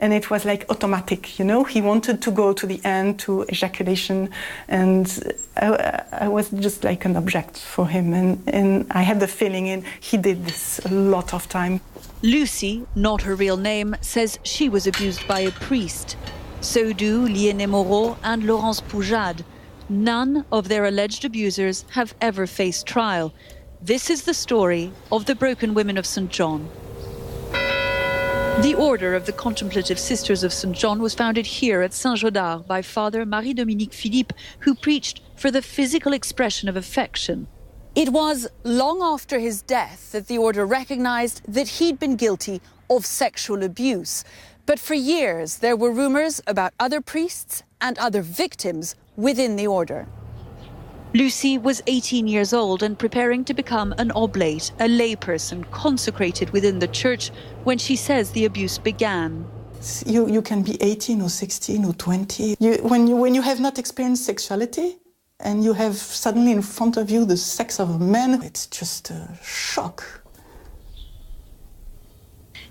And it was like automatic, you know. He wanted to go to the end, to ejaculation, and I was just like an object for him. And I had the feeling he did this a lot of time. Lucy, not her real name, says she was abused by a priest. So do Lienée Moreau and Laurence Poujade. None of their alleged abusers have ever faced trial. This is the story of the Broken Women of St. John. The Order of the Contemplative Sisters of St. John was founded here at Saint-Gaudard by Father Marie-Dominique Philippe, who preached for the physical expression of affection. It was long after his death that the order recognized that he'd been guilty of sexual abuse. But for years, there were rumors about other priests and other victims within the order. Lucy was 18 years old and preparing to become an oblate, a layperson consecrated within the church, when she says the abuse began. You can be 18 or 16 or 20. When you have not experienced sexuality and you have suddenly in front of you the sex of a man, it's just a shock.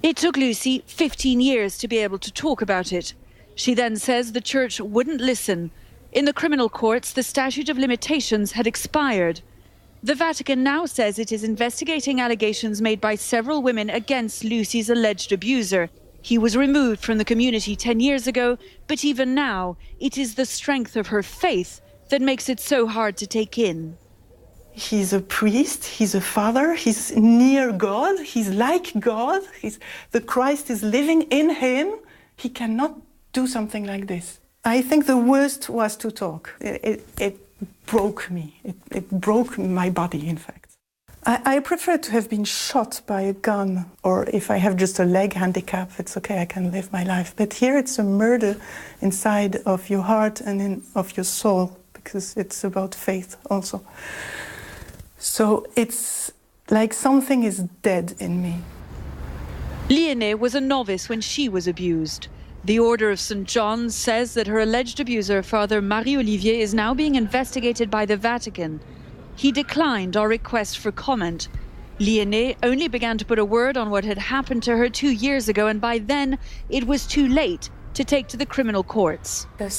It took Lucy 15 years to be able to talk about it. She then says the church wouldn't listen. In the criminal courts, the statute of limitations had expired. The Vatican now says it is investigating allegations made by several women against Lucy's alleged abuser. He was removed from the community 10 years ago, but even now, it is the strength of her faith that makes it so hard to take in. He's a priest, he's a father, he's near God, he's like God, the Christ is living in him. He cannot do something like this. I think the worst was to talk. It broke me. It broke my body, in fact. I prefer to have been shot by a gun, or if I have just a leg handicap, it's okay, I can live my life. But here it's a murder inside of your heart and of your soul, because it's about faith also. So it's like something is dead in me. Lienée was a novice when she was abused. The Order of St. John says that her alleged abuser, Father Marie-Olivier, is now being investigated by the Vatican. He declined our request for comment. Lienée only began to put a word on what had happened to her 2 years ago, and by then it was too late to take to the criminal courts. The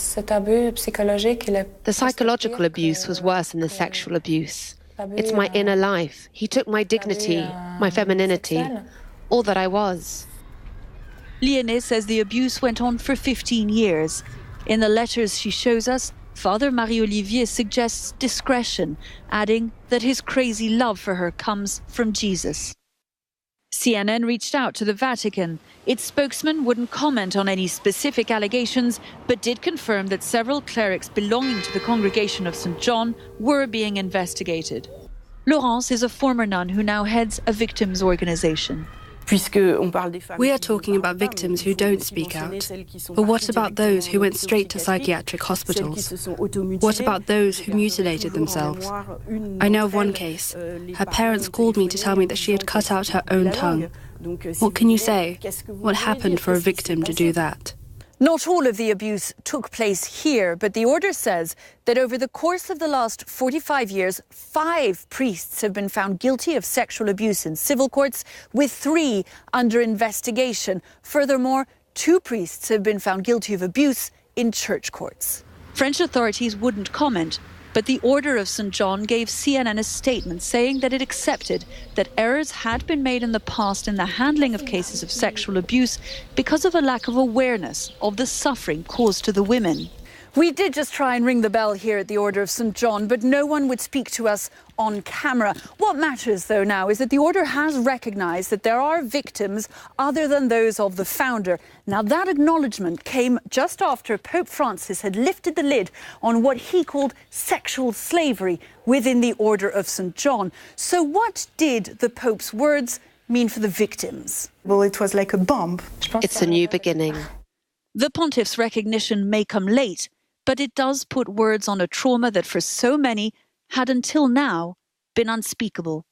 psychological abuse was worse than the sexual abuse. It's my inner life. He took my dignity, my femininity, all that I was. Lienée says the abuse went on for 15 years. In the letters she shows us, Father Marie-Olivier suggests discretion, adding that his crazy love for her comes from Jesus. CNN reached out to the Vatican. Its spokesman wouldn't comment on any specific allegations, but did confirm that several clerics belonging to the Congregation of St. John were being investigated. Laurence is a former nun who now heads a victims' organization. We are talking about victims who don't speak out. But what about those who went straight to psychiatric hospitals? What about those who mutilated themselves? I know of one case. Her parents called me to tell me that she had cut out her own tongue. What can you say? What happened for a victim to do that? Not all of the abuse took place here, but the order says that over the course of the last 45 years, 5 priests have been found guilty of sexual abuse in civil courts, with 3 under investigation. Furthermore, 2 priests have been found guilty of abuse in church courts. French authorities wouldn't comment, but the Order of St. John gave CNN a statement saying that it accepted that errors had been made in the past in the handling of cases of sexual abuse because of a lack of awareness of the suffering caused to the women. We did just try and ring the bell here at the Order of St. John, but no one would speak to us on camera. What matters, though, now is that the Order has recognised that there are victims other than those of the founder. Now, that acknowledgement came just after Pope Francis had lifted the lid on what he called sexual slavery within the Order of St. John. So what did the Pope's words mean for the victims? Well, it was like a bomb. It's a new beginning. The pontiff's recognition may come late, but it does put words on a trauma that for so many had until now been unspeakable.